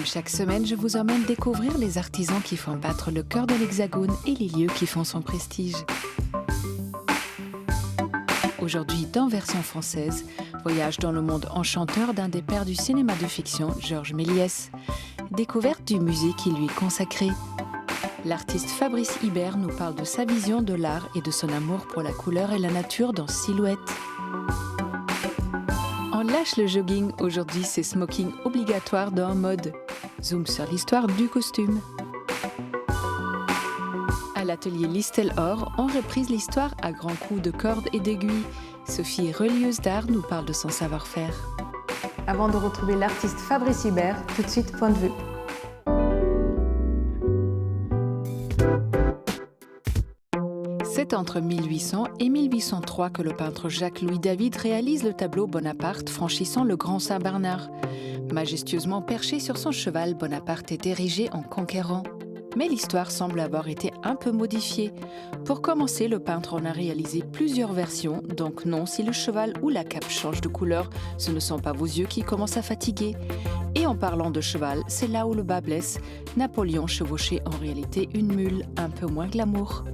chaque semaine, je vous emmène découvrir les artisans qui font battre le cœur de l'Hexagone et les lieux qui font son prestige. Aujourd'hui, dans Version française, voyage dans le monde enchanteur d'un des pères du cinéma de fiction, Georges Méliès. Découverte du musée qui lui est consacré. L'artiste Fabrice Hibert nous parle de sa vision de l'art et de son amour pour la couleur et la nature dans Silhouette. On lâche le jogging, aujourd'hui c'est smoking obligatoire dans mode. Zoom sur l'histoire du costume. À l'atelier Listel Or, on reprise l'histoire à grands coups de cordes et d'aiguilles. Sophie, relieuse d'art, nous parle de son savoir-faire. Avant de retrouver l'artiste Fabrice Hibert, tout de suite, point de vue. C'est entre 1800 et 1803 que le peintre Jacques-Louis David réalise le tableau Bonaparte franchissant le Grand Saint-Bernard. Majestueusement perché sur son cheval, Bonaparte est érigé en conquérant. Mais l'histoire semble avoir été un peu modifiée. Pour commencer, le peintre en a réalisé plusieurs versions, donc non, si le cheval ou la cape changent de couleur, ce ne sont pas vos yeux qui commencent à fatiguer. Et en parlant de cheval, c'est là où le bas blesse. Napoléon chevauchait en réalité une mule, un peu moins glamour.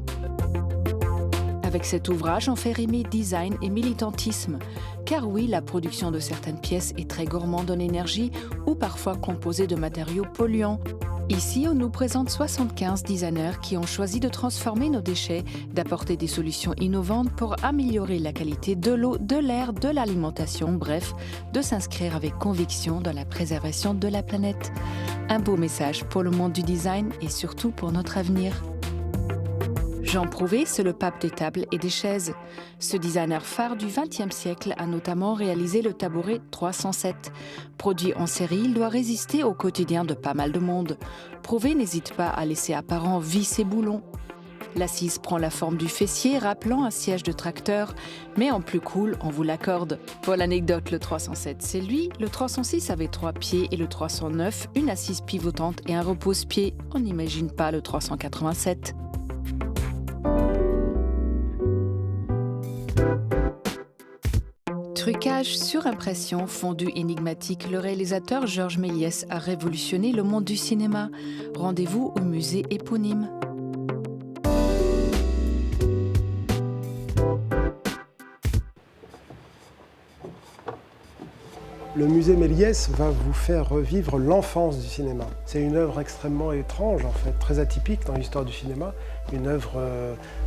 Avec cet ouvrage, on fait rimer design et militantisme. Car oui, la production de certaines pièces est très gourmande en énergie ou parfois composée de matériaux polluants. Ici, on nous présente 75 designers qui ont choisi de transformer nos déchets, d'apporter des solutions innovantes pour améliorer la qualité de l'eau, de l'air, de l'alimentation, bref, de s'inscrire avec conviction dans la préservation de la planète. Un beau message pour le monde du design et surtout pour notre avenir. Jean Prouvé, c'est le pape des tables et des chaises. Ce designer phare du XXe siècle a notamment réalisé le tabouret 307. Produit en série, il doit résister au quotidien de pas mal de monde. Prouvé n'hésite pas à laisser apparent vis et boulons. L'assise prend la forme du fessier, rappelant un siège de tracteur, mais en plus cool, on vous l'accorde. Pour l'anecdote, le 307, c'est lui, le 306 avait 3 pieds et le 309, une assise pivotante et un repose-pied. On n'imagine pas le 387. Trucage, surimpression, fondu énigmatique, le réalisateur Georges Méliès a révolutionné le monde du cinéma. Rendez-vous au musée éponyme. Le musée Méliès va vous faire revivre l'enfance du cinéma. C'est une œuvre extrêmement étrange, en fait, très atypique dans l'histoire du cinéma. Une œuvre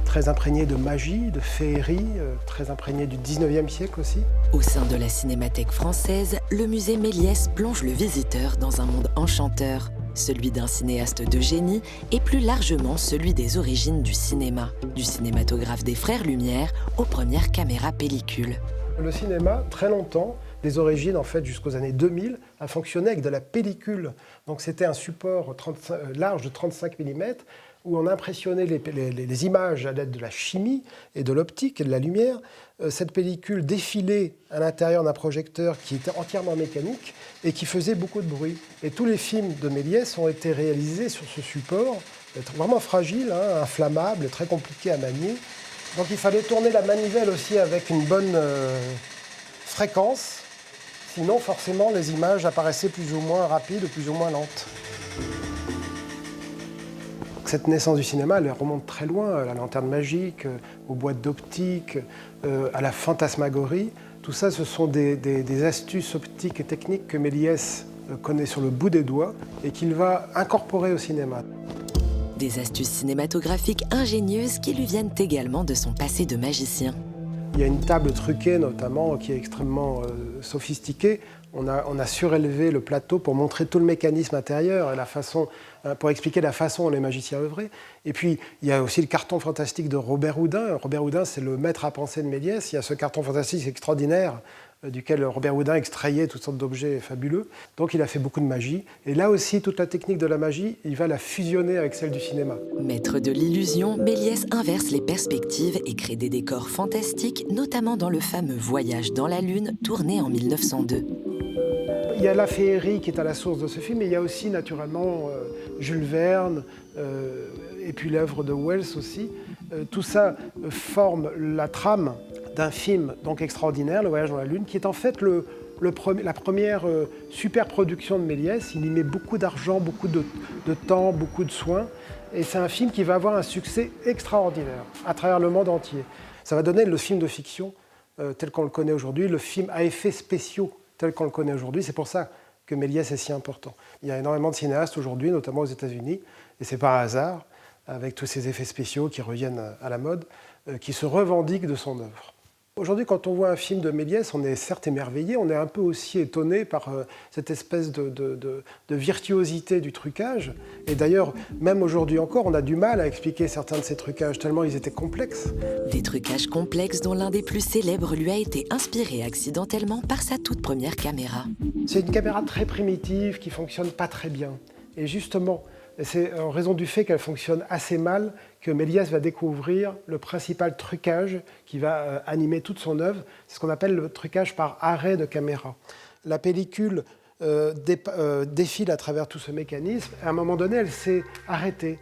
très imprégnée de magie, de féerie, très imprégnée du 19e siècle aussi. Au sein de la Cinémathèque française, le musée Méliès plonge le visiteur dans un monde enchanteur, celui d'un cinéaste de génie et plus largement celui des origines du cinéma, du cinématographe des Frères Lumière aux premières caméras pellicules. Le cinéma, très longtemps, des origines en fait jusqu'aux années 2000, a fonctionné avec de la pellicule. Donc c'était un support large de 35 mm où on impressionnait les images à l'aide de la chimie et de l'optique et de la lumière. Cette pellicule défilait à l'intérieur d'un projecteur qui était entièrement mécanique et qui faisait beaucoup de bruit. Et tous les films de Méliès ont été réalisés sur ce support, vraiment fragile, hein, inflammable, très compliqué à manier. Donc il fallait tourner la manivelle aussi avec une bonne fréquence. Sinon, forcément, les images apparaissaient plus ou moins rapides ou plus ou moins lentes. Cette naissance du cinéma, elle remonte très loin, à la lanterne magique, aux boîtes d'optique, à la fantasmagorie. Tout ça, ce sont des astuces optiques et techniques que Méliès connaît sur le bout des doigts et qu'il va incorporer au cinéma. Des astuces cinématographiques ingénieuses qui lui viennent également de son passé de magicien. Il y a une table truquée notamment qui est extrêmement sophistiquée. On a surélevé le plateau pour montrer tout le mécanisme intérieur et la façon, pour expliquer la façon dont les magiciens œuvraient. Et puis, il y a aussi le carton fantastique de Robert Houdin. Robert Houdin, c'est le maître à penser de Méliès. Il y a ce carton fantastique extraordinaire duquel Robert Houdin extrayait toutes sortes d'objets fabuleux. Donc il a fait beaucoup de magie. Et là aussi, toute la technique de la magie, il va la fusionner avec celle du cinéma. Maître de l'illusion, Méliès inverse les perspectives et crée des décors fantastiques, notamment dans le fameux Voyage dans la Lune, tourné en 1902. Il y a la féerie qui est à la source de ce film, mais il y a aussi naturellement Jules Verne, et puis l'œuvre de Wells aussi. Tout ça forme la trame d'un film donc extraordinaire, Le Voyage dans la Lune, qui est en fait le la première super production de Méliès. Il y met beaucoup d'argent, beaucoup de temps, beaucoup de soins. Et c'est un film qui va avoir un succès extraordinaire à travers le monde entier. Ça va donner le film de fiction tel qu'on le connaît aujourd'hui, le film à effets spéciaux tel qu'on le connaît aujourd'hui. C'est pour ça que Méliès est si important. Il y a énormément de cinéastes aujourd'hui, notamment aux États-Unis, et c'est pas un hasard, avec tous ces effets spéciaux qui reviennent à la mode, qui se revendiquent de son œuvre. Aujourd'hui, quand on voit un film de Méliès, on est certes émerveillé, on est un peu aussi étonné par cette espèce de virtuosité du trucage. Et d'ailleurs, même aujourd'hui encore, on a du mal à expliquer certains de ces trucages, tellement ils étaient complexes. Des trucages complexes dont l'un des plus célèbres lui a été inspiré accidentellement par sa toute première caméra. C'est une caméra très primitive qui ne fonctionne pas très bien. Et justement, c'est en raison du fait qu'elle fonctionne assez mal que Méliès va découvrir le principal trucage qui va animer toute son œuvre. C'est ce qu'on appelle le trucage par arrêt de caméra. La pellicule défile à travers tout ce mécanisme. À un moment donné, elle s'est arrêtée.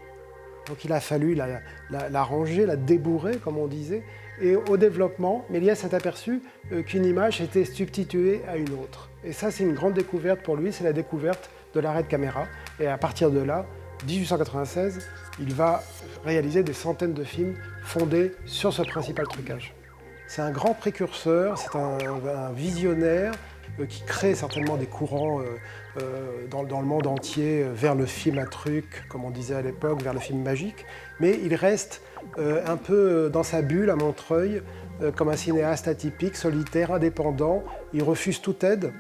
Donc il a fallu la ranger, la débourrer, comme on disait. Et au développement, Méliès s'est aperçu qu'une image était substituée à une autre. Et ça, c'est une grande découverte pour lui, c'est la découverte de l'arrêt de caméra. Et à partir de là, 1896, il va réaliser des centaines de films fondés sur ce principal trucage. C'est un grand précurseur, c'est un visionnaire qui crée certainement des courants dans le monde entier vers le film à truc, comme on disait à l'époque, vers le film magique. Mais il reste un peu dans sa bulle à Montreuil, comme un cinéaste atypique, solitaire, indépendant. Il refuse toute aide.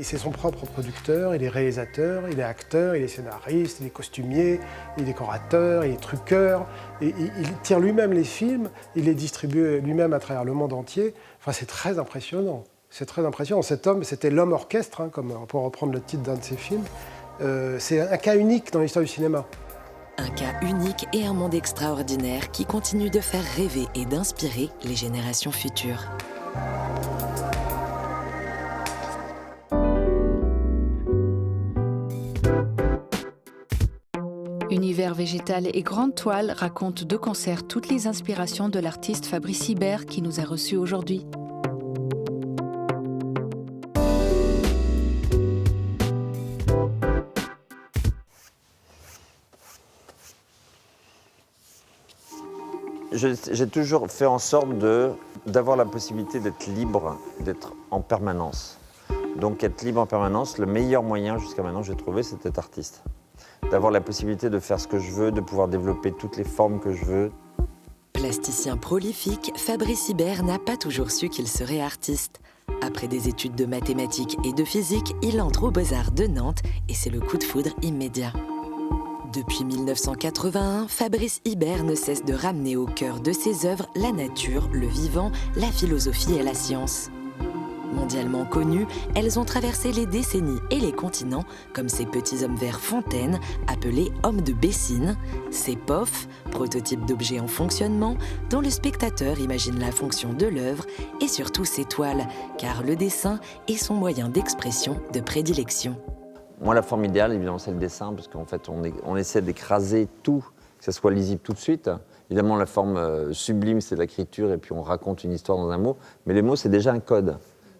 C'est son propre producteur, il est réalisateur, il est acteur, il est scénariste, il est costumier, il est décorateur, il est truqueur. Et il tire lui-même les films, il les distribue lui-même à travers le monde entier. Enfin, c'est très impressionnant. C'est très impressionnant. Cet homme, c'était l'homme orchestre, hein, comme pour reprendre le titre d'un de ses films. C'est un cas unique dans l'histoire du cinéma. Un cas unique et un monde extraordinaire qui continue de faire rêver et d'inspirer les générations futures. Univers végétal et grande toile racontent de concert toutes les inspirations de l'artiste Fabrice Hibert qui nous a reçus aujourd'hui. J'ai toujours fait en sorte d'avoir la possibilité d'être libre, d'être en permanence. Donc être libre en permanence, le meilleur moyen jusqu'à maintenant que j'ai trouvé, c'est d'être artiste. D'avoir la possibilité de faire ce que je veux, de pouvoir développer toutes les formes que je veux. Plasticien prolifique, Fabrice Hibert n'a pas toujours su qu'il serait artiste. Après des études de mathématiques et de physique, il entre aux Beaux-Arts de Nantes et c'est le coup de foudre immédiat. Depuis 1981, Fabrice Hibert ne cesse de ramener au cœur de ses œuvres la nature, le vivant, la philosophie et la science. Mondialement connues, elles ont traversé les décennies et les continents, comme ces petits hommes verts fontaines, appelés hommes de Bessines, ces POF, prototypes d'objets en fonctionnement, dont le spectateur imagine la fonction de l'œuvre, et surtout ses toiles, car le dessin est son moyen d'expression de prédilection. Moi, la forme idéale, évidemment, c'est le dessin, parce qu'en fait, on essaie d'écraser tout, que ça soit lisible tout de suite. Évidemment, la forme sublime, c'est l'écriture, et puis on raconte une histoire dans un mot, mais les mots, c'est déjà un code.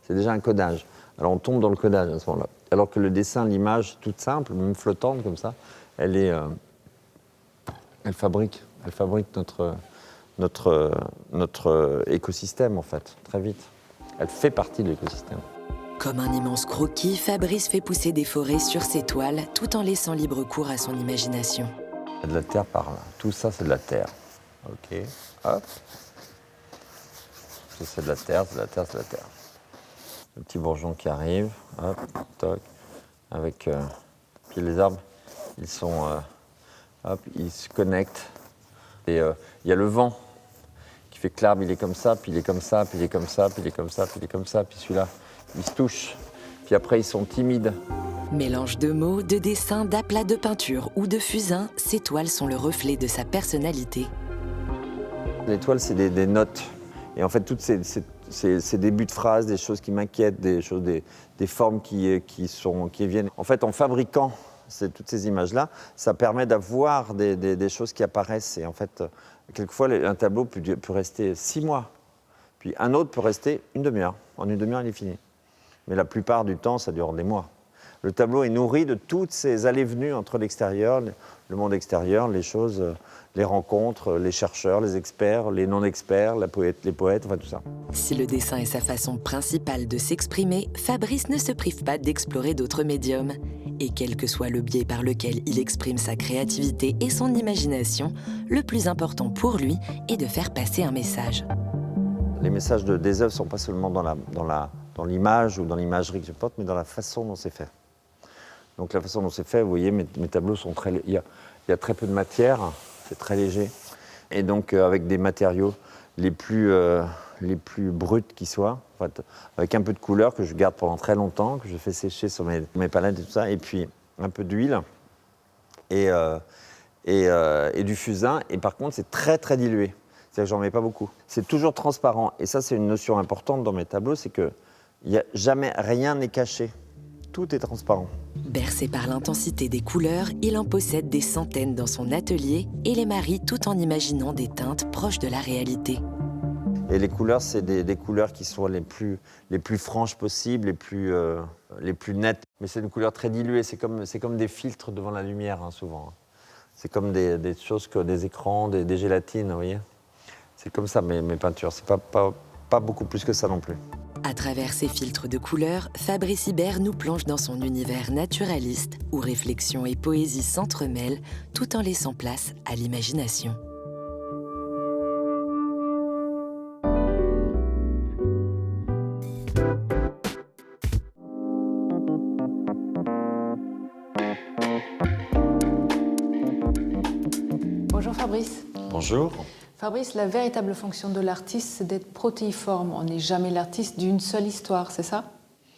C'est déjà un codage. Alors on tombe dans le codage à ce moment-là. Alors que le dessin, l'image toute simple, même flottante comme ça, elle fabrique notre écosystème en fait, très vite. Elle fait partie de l'écosystème. Comme un immense croquis, Fabrice fait pousser des forêts sur ses toiles tout en laissant libre cours à son imagination. Il y a de la terre par là. Tout ça, c'est de la terre. Ok, hop. Ça, c'est de la terre, c'est de la terre, c'est de la terre. Le petit bourgeon qui arrive, hop, toc, avec... puis les arbres, ils sont... hop, ils se connectent. Et il y a le vent qui fait que l'arbre, il est comme ça, puis il est comme ça, puis il est comme ça, puis il est comme ça, puis il est comme ça, puis celui-là, il se touche. Puis après, ils sont timides. Mélange de mots, de dessins, d'aplats de peinture ou de fusains, ces toiles sont le reflet de sa personnalité. Les toiles, c'est des notes. Et en fait, toutes ces débuts de phrases, des choses qui m'inquiètent, des formes qui viennent. En fait, en fabriquant toutes ces images-là, ça permet d'avoir des choses qui apparaissent. Et en fait, quelquefois, un tableau peut rester 6 mois. Puis un autre peut rester une demi-heure. En une demi-heure, il est fini. mais la plupart du temps, ça dure des mois. Le tableau est nourri de toutes ces allées-venues entre l'extérieur, le monde extérieur, les choses, les rencontres, les chercheurs, les experts, les non-experts, les poètes, enfin tout ça. Si le dessin est sa façon principale de s'exprimer, Fabrice ne se prive pas d'explorer d'autres médiums. Et quel que soit le biais par lequel il exprime sa créativité et son imagination, le plus important pour lui est de faire passer un message. Les messages des œuvres ne sont pas seulement dans l'image ou dans l'imagerie que je porte, mais dans la façon dont c'est fait. Donc la façon dont c'est fait, vous voyez, mes tableaux sont très... Il y a très peu de matière, c'est très léger. Et donc avec des matériaux les plus bruts qui soient, en fait, avec un peu de couleur que je garde pendant très longtemps, que je fais sécher sur mes palettes et tout ça, et puis un peu d'huile et du fusain. Et par contre, c'est très très dilué. C'est-à-dire que j'en mets pas beaucoup. C'est toujours transparent. Et ça, c'est une notion importante dans mes tableaux, c'est que jamais rien n'est caché. Tout est transparent. Bercé par l'intensité des couleurs, il en possède des centaines dans son atelier et les marie tout en imaginant des teintes proches de la réalité. Et les couleurs, c'est des couleurs qui sont les plus franches possibles, les plus nettes. Mais c'est une couleur très diluée, c'est comme des filtres devant la lumière, hein, souvent. C'est comme des choses, des écrans, des gélatines, vous voyez. C'est comme ça mes peintures, c'est pas beaucoup plus que ça non plus. À travers ces filtres de couleurs, Fabrice Hibert nous plonge dans son univers naturaliste où réflexion et poésie s'entremêlent tout en laissant place à l'imagination. Bonjour Fabrice. Bonjour. Fabrice, la véritable fonction de l'artiste, c'est d'être protéiforme. On n'est jamais l'artiste d'une seule histoire, c'est ça?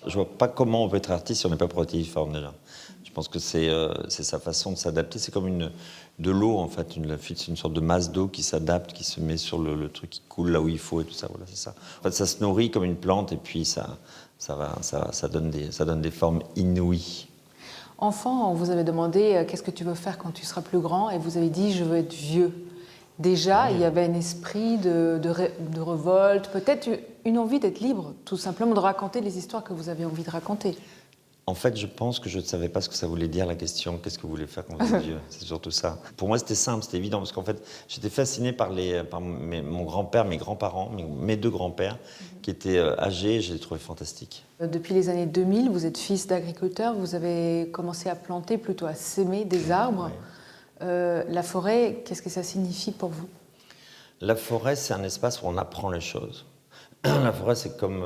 Je vois pas comment on peut être artiste si on n'est pas protéiforme déjà. Je pense que c'est sa façon de s'adapter. C'est comme de l'eau en fait. C'est une sorte de masse d'eau qui s'adapte, qui se met sur le truc qui coule là où il faut et tout ça. Voilà, c'est ça. En fait, ça se nourrit comme une plante et puis ça donne des formes inouïes. Enfant, on vous avait demandé qu'est-ce que tu veux faire quand tu seras plus grand et vous avez dit je veux être vieux. Déjà, il y avait un esprit de révolte, peut-être une envie d'être libre, tout simplement de raconter les histoires que vous avez envie de raconter. En fait, je pense que je ne savais pas ce que ça voulait dire, la question « qu'est-ce que vous voulez faire quand vous êtes vieux ?» C'est surtout ça. Pour moi, c'était simple, c'était évident, parce qu'en fait, j'étais fasciné par mon grand-père, mes grands-parents, mes deux grands-pères, qui étaient âgés, et je les trouvais fantastiques. Depuis les années 2000, vous êtes fils d'agriculteur, vous avez commencé à planter, plutôt à s'aimer des arbres. Ouais. La forêt, qu'est-ce que ça signifie pour vous? La forêt, c'est un espace où on apprend les choses. La forêt, c'est comme...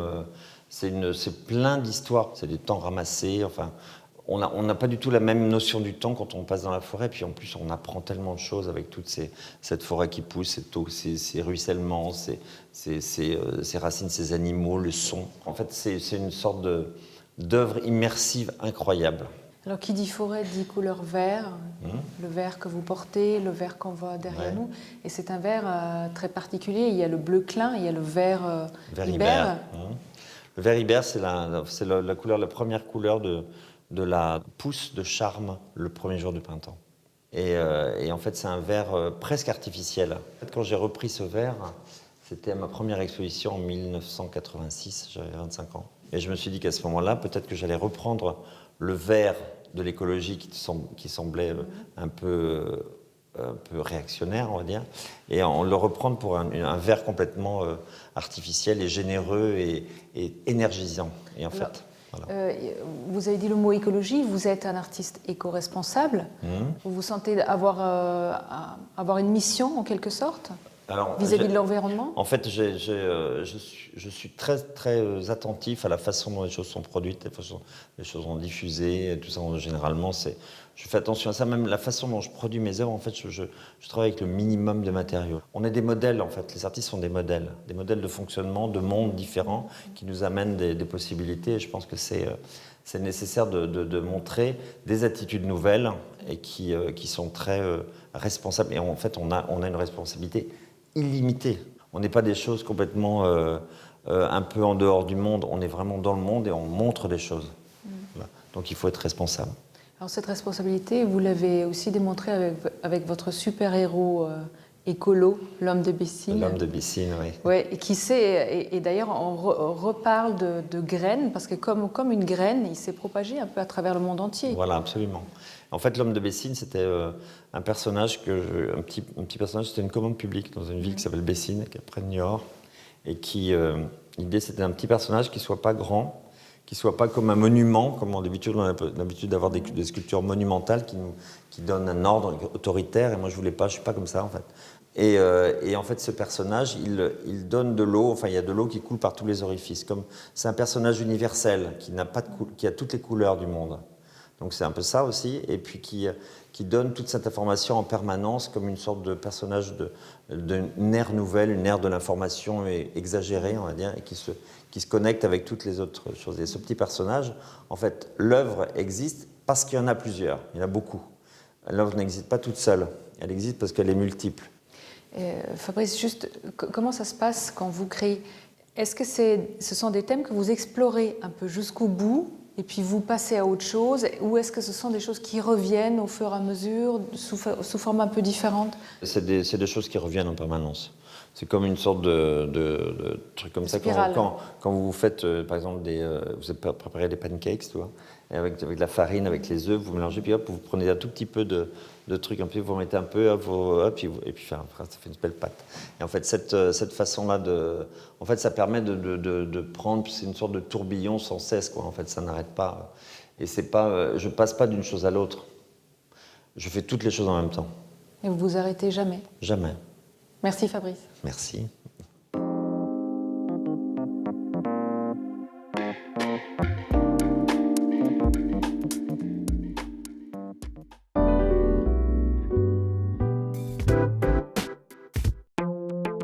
c'est plein d'histoires, c'est des temps ramassés, enfin... On n'a pas du tout la même notion du temps quand on passe dans la forêt, puis en plus on apprend tellement de choses avec toute cette forêt qui pousse, ces ruissellements, ces racines, ces animaux, le son. En fait, c'est une sorte d'œuvre immersive incroyable. Alors, qui dit forêt dit couleur vert, le vert que vous portez, le vert qu'on voit derrière nous. Et c'est un vert très particulier. Il y a le bleu clin, il y a le vert Hibert. Le vert Hibert, c'est la couleur, la première couleur de la pousse de charme le premier jour du printemps. Et en fait, c'est un vert presque artificiel. En fait, quand j'ai repris ce vert, c'était à ma première exposition en 1986, j'avais 25 ans. Et je me suis dit qu'à ce moment-là, peut-être que j'allais reprendre le vert de l'écologie qui semblait un peu réactionnaire, on va dire, et on le reprendre pour un vert complètement artificiel et généreux et énergisant. Et en fait, voilà. Vous avez dit le mot écologie, vous êtes un artiste éco-responsable. Vous vous sentez avoir une mission en quelque sorte vis-à-vis de l'environnement? En fait, je suis très, très attentif à la façon dont les choses sont produites, les choses sont diffusées, tout ça, généralement, je fais attention à ça. Même la façon dont je produis mes œuvres, en fait, je travaille avec le minimum de matériaux. On est des modèles, en fait. Les artistes sont des modèles de fonctionnement, de mondes différents qui nous amènent des possibilités. Et je pense que c'est nécessaire de montrer des attitudes nouvelles et qui sont très responsables. Et en fait, on a une responsabilité illimité. On n'est pas des choses complètement un peu en dehors du monde, on est vraiment dans le monde et on montre des choses. Voilà. Donc il faut être responsable. Alors cette responsabilité, vous l'avez aussi démontrée avec votre super-héros écolo, l'homme de Bessines. L'homme de Bessines, oui. Ouais, et qui sait, et d'ailleurs on reparle de graines, parce que comme une graine, il s'est propagé un peu à travers le monde entier. Voilà, absolument. En fait, l'homme de Bessines, c'était un personnage, un petit personnage, c'était une commande publique dans une ville qui s'appelle Bessines, qui est près de Niort, et l'idée c'était un petit personnage qui ne soit pas grand, qui ne soit pas comme un monument, comme on a l'habitude d'avoir des sculptures monumentales qui donnent un ordre autoritaire, et moi je ne voulais pas, je ne suis pas comme ça en fait. Et en fait, ce personnage, il donne de l'eau, enfin il y a de l'eau qui coule par tous les orifices. C'est un personnage universel qui a toutes les couleurs du monde. Donc c'est un peu ça aussi, et puis qui donne toute cette information en permanence comme une sorte de personnage d'une ère nouvelle, une ère de l'information exagérée, on va dire, et qui se connecte avec toutes les autres choses. Et ce petit personnage, en fait, l'œuvre existe parce qu'il y en a plusieurs, il y en a beaucoup. L'œuvre n'existe pas toute seule, elle existe parce qu'elle est multiple. Fabrice, juste, comment ça se passe quand vous créez? Est-ce que ce sont des thèmes que vous explorez un peu jusqu'au bout et puis vous passez à autre chose, ou est-ce que ce sont des choses qui reviennent au fur et à mesure, sous forme un peu différente? C'est des choses qui reviennent en permanence. C'est comme une sorte de truc comme ça. Quand vous faites, par exemple, vous préparez des pancakes, tu vois, et avec de la farine, avec les œufs, vous mélangez, puis hop, vous prenez un tout petit peu de trucs, puis vous mettez un peu, hop, et puis ça fait une belle pâte. Et en fait, cette façon-là, en fait, ça permet de prendre, c'est une sorte de tourbillon sans cesse, quoi. En fait, ça n'arrête pas. Et c'est pas, je passe pas d'une chose à l'autre. Je fais toutes les choses en même temps. Et vous vous arrêtez jamais? Jamais. Merci Fabrice. Merci.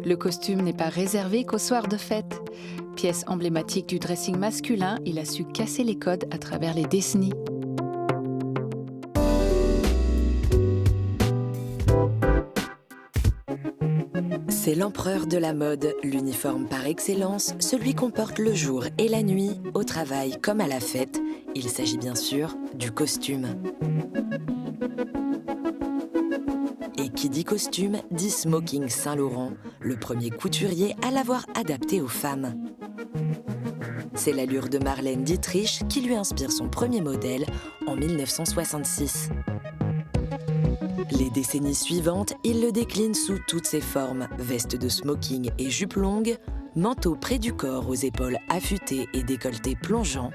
Le costume n'est pas réservé qu'au soir de fête. Pièce emblématique du dressing masculin, il a su casser les codes à travers les décennies. C'est l'empereur de la mode, l'uniforme par excellence, celui qu'on porte le jour et la nuit, au travail comme à la fête. Il s'agit bien sûr du costume. Et qui dit costume, dit Smoking Saint-Laurent, le premier couturier à l'avoir adapté aux femmes. C'est l'allure de Marlène Dietrich qui lui inspire son premier modèle en 1966. Les décennies suivantes, il le décline sous toutes ses formes, veste de smoking et jupe longue, manteau près du corps aux épaules affûtées et décolleté plongeant.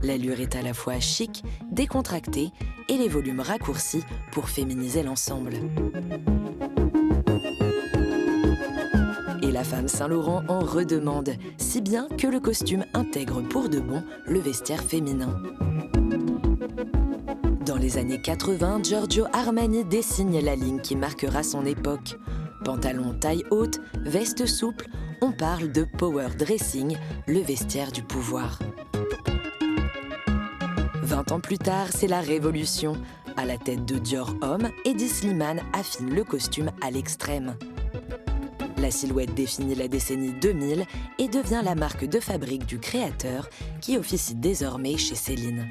L'allure est à la fois chic, décontractée et les volumes raccourcis pour féminiser l'ensemble. Et la femme Saint-Laurent en redemande, si bien que le costume intègre pour de bon le vestiaire féminin. Dans les années 80, Giorgio Armani dessine la ligne qui marquera son époque. Pantalon taille haute, veste souple, on parle de power dressing, le vestiaire du pouvoir. 20 ans plus tard, c'est la révolution. À la tête de Dior Homme, Hedi Slimane affine le costume à l'extrême. La silhouette définit la décennie 2000 et devient la marque de fabrique du créateur qui officie désormais chez Céline.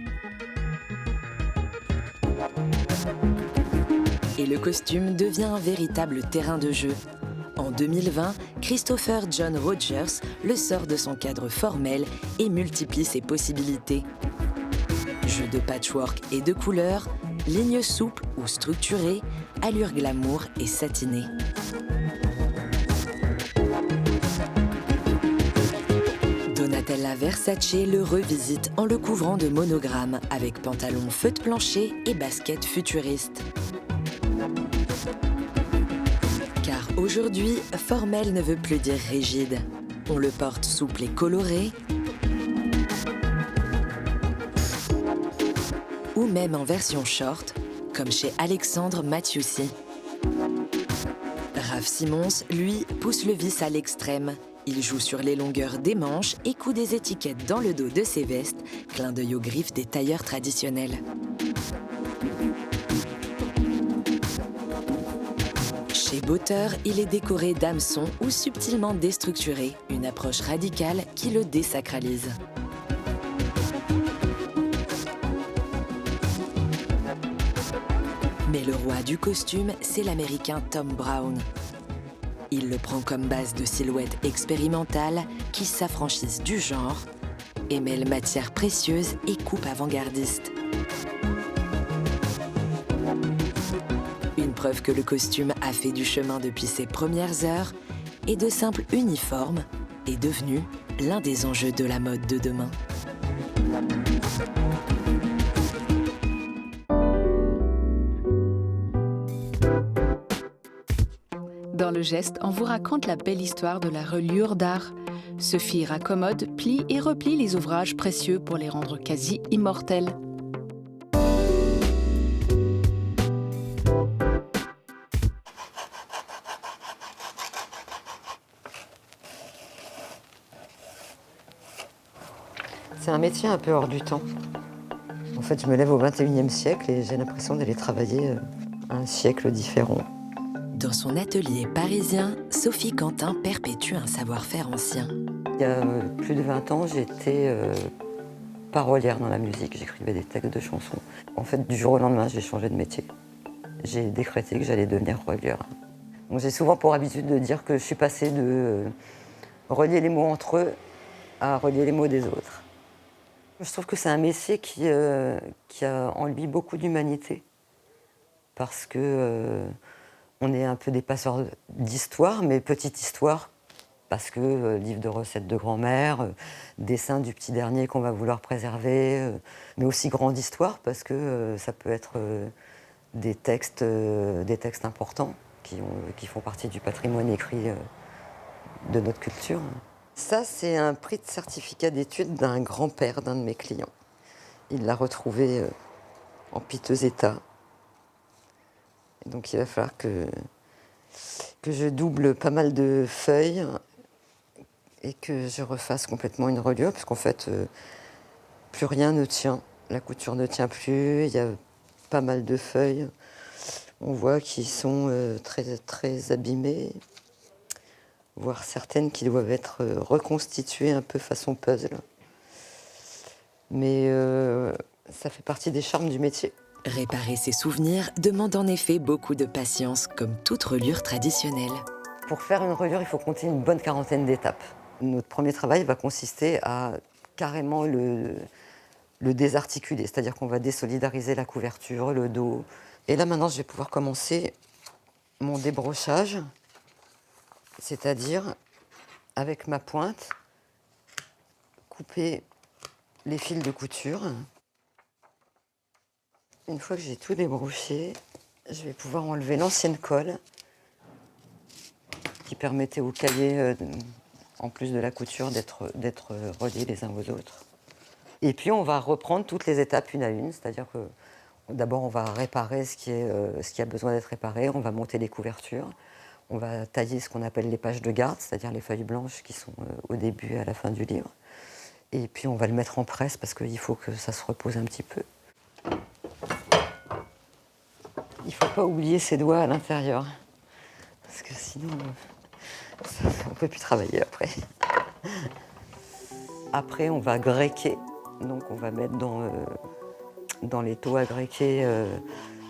Et le costume devient un véritable terrain de jeu. En 2020, Christopher John Rogers le sort de son cadre formel et multiplie ses possibilités. Jeu de patchwork et de couleurs, lignes souples ou structurées, allure glamour et satinée. Donatella Versace le revisite en le couvrant de monogrammes avec pantalon feutre plancher et basket futuriste. Car aujourd'hui, formel ne veut plus dire rigide. On le porte souple et coloré, ou même en version short, comme chez Alexandre Mathieusi. Raph Simons, lui, pousse le vice à l'extrême. Il joue sur les longueurs des manches et coud des étiquettes dans le dos de ses vestes, clin d'œil aux griffes des tailleurs traditionnels. Chez Botter, il est décoré d'hameçons ou subtilement déstructuré, une approche radicale qui le désacralise. Mais le roi du costume, c'est l'américain Thom Browne. Elle le prend comme base de silhouettes expérimentales qui s'affranchissent du genre et mêlent matières précieuses et coupes avant-gardistes. Une preuve que le costume a fait du chemin depuis ses premières heures et de simple uniforme est devenu l'un des enjeux de la mode de demain. Dans le geste, on vous raconte la belle histoire de la reliure d'art. Sophie raccommode, plie et replie les ouvrages précieux pour les rendre quasi immortels. C'est un métier un peu hors du temps. En fait, je me lève au XXIe siècle et j'ai l'impression d'aller travailler à un siècle différent. Dans son atelier parisien, Sophie Quentin perpétue un savoir-faire ancien. Il y a plus de 20 ans, j'étais parolière dans la musique, j'écrivais des textes de chansons. En fait, du jour au lendemain, j'ai changé de métier. J'ai décrété que j'allais devenir relieur. Donc, j'ai souvent pour habitude de dire que je suis passée de relier les mots entre eux à relier les mots des autres. Je trouve que c'est un métier qui a en lui beaucoup d'humanité. Parce que on est un peu des passeurs d'histoire, mais petite histoire. Parce que livre de recettes de grand-mère, dessin du petit dernier qu'on va vouloir préserver, mais aussi grande histoire, parce que ça peut être des textes importants qui font partie du patrimoine écrit de notre culture. Ça, c'est un prix de certificat d'études d'un grand-père d'un de mes clients. Il l'a retrouvé en piteux état. Et donc, il va falloir que je double pas mal de feuilles et que je refasse complètement une reliure, parce qu'en fait, plus rien ne tient. La couture ne tient plus, il y a pas mal de feuilles. On voit qu'ils sont très, très abîmées, voire certaines qui doivent être reconstituées un peu façon puzzle. Mais ça fait partie des charmes du métier. Réparer ses souvenirs demande en effet beaucoup de patience, comme toute reliure traditionnelle. Pour faire une reliure, il faut compter une bonne quarantaine d'étapes. Notre premier travail va consister à carrément le désarticuler, c'est-à-dire qu'on va désolidariser la couverture, le dos. Et là, maintenant, je vais pouvoir commencer mon débrochage, c'est-à-dire, avec ma pointe, couper les fils de couture. Une fois que j'ai tout débroché, je vais pouvoir enlever l'ancienne colle qui permettait aux cahiers, en plus de la couture, d'être reliés les uns aux autres. Et puis on va reprendre toutes les étapes une à une, c'est-à-dire que d'abord on va réparer ce qui a besoin d'être réparé, on va monter les couvertures, on va tailler ce qu'on appelle les pages de garde, c'est-à-dire les feuilles blanches qui sont au début et à la fin du livre. Et puis on va le mettre en presse parce qu'il faut que ça se repose un petit peu. Il ne faut pas oublier ses doigts à l'intérieur, parce que sinon, on ne peut plus travailler après. Après, on va gréquer. Donc, on va mettre dans les taux à gréquer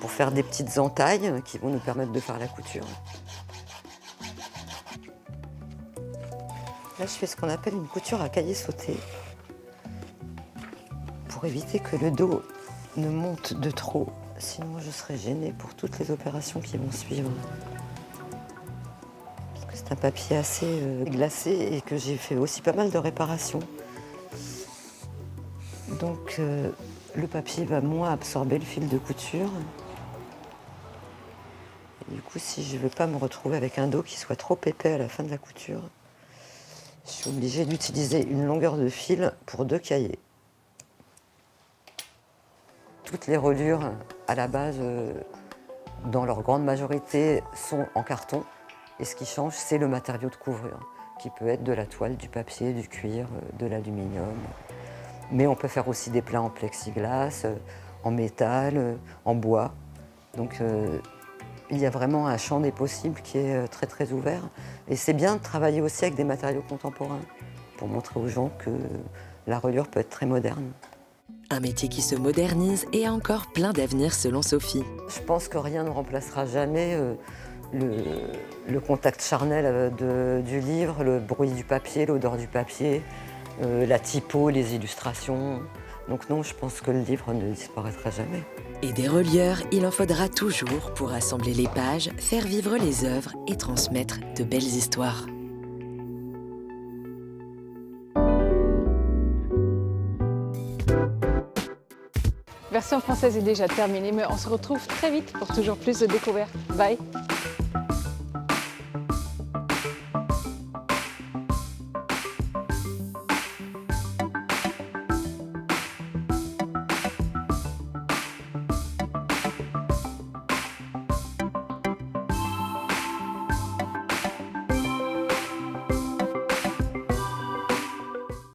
pour faire des petites entailles qui vont nous permettre de faire la couture. Là, je fais ce qu'on appelle une couture à cahier sauté pour éviter que le dos ne monte de trop. Sinon, je serai gênée pour toutes les opérations qui vont suivre. Parce que c'est un papier assez glacé et que j'ai fait aussi pas mal de réparations. Donc, le papier va moins absorber le fil de couture. Et du coup, si je ne veux pas me retrouver avec un dos qui soit trop épais à la fin de la couture, je suis obligée d'utiliser une longueur de fil pour 2 cahiers. Toutes les reliures, à la base, dans leur grande majorité, sont en carton. Et ce qui change, c'est le matériau de couvrure, qui peut être de la toile, du papier, du cuir, de l'aluminium. Mais on peut faire aussi des plats en plexiglas, en métal, en bois. Donc il y a vraiment un champ des possibles qui est très très ouvert. Et c'est bien de travailler aussi avec des matériaux contemporains, pour montrer aux gens que la reliure peut être très moderne. Un métier qui se modernise et a encore plein d'avenir selon Sophie. Je pense que rien ne remplacera jamais le contact charnel du livre, le bruit du papier, l'odeur du papier, la typo, les illustrations. Donc non, je pense que le livre ne disparaîtra jamais. Et des relieurs, il en faudra toujours pour assembler les pages, faire vivre les œuvres et transmettre de belles histoires. Version française est déjà terminée, mais on se retrouve très vite pour toujours plus de découvertes. Bye!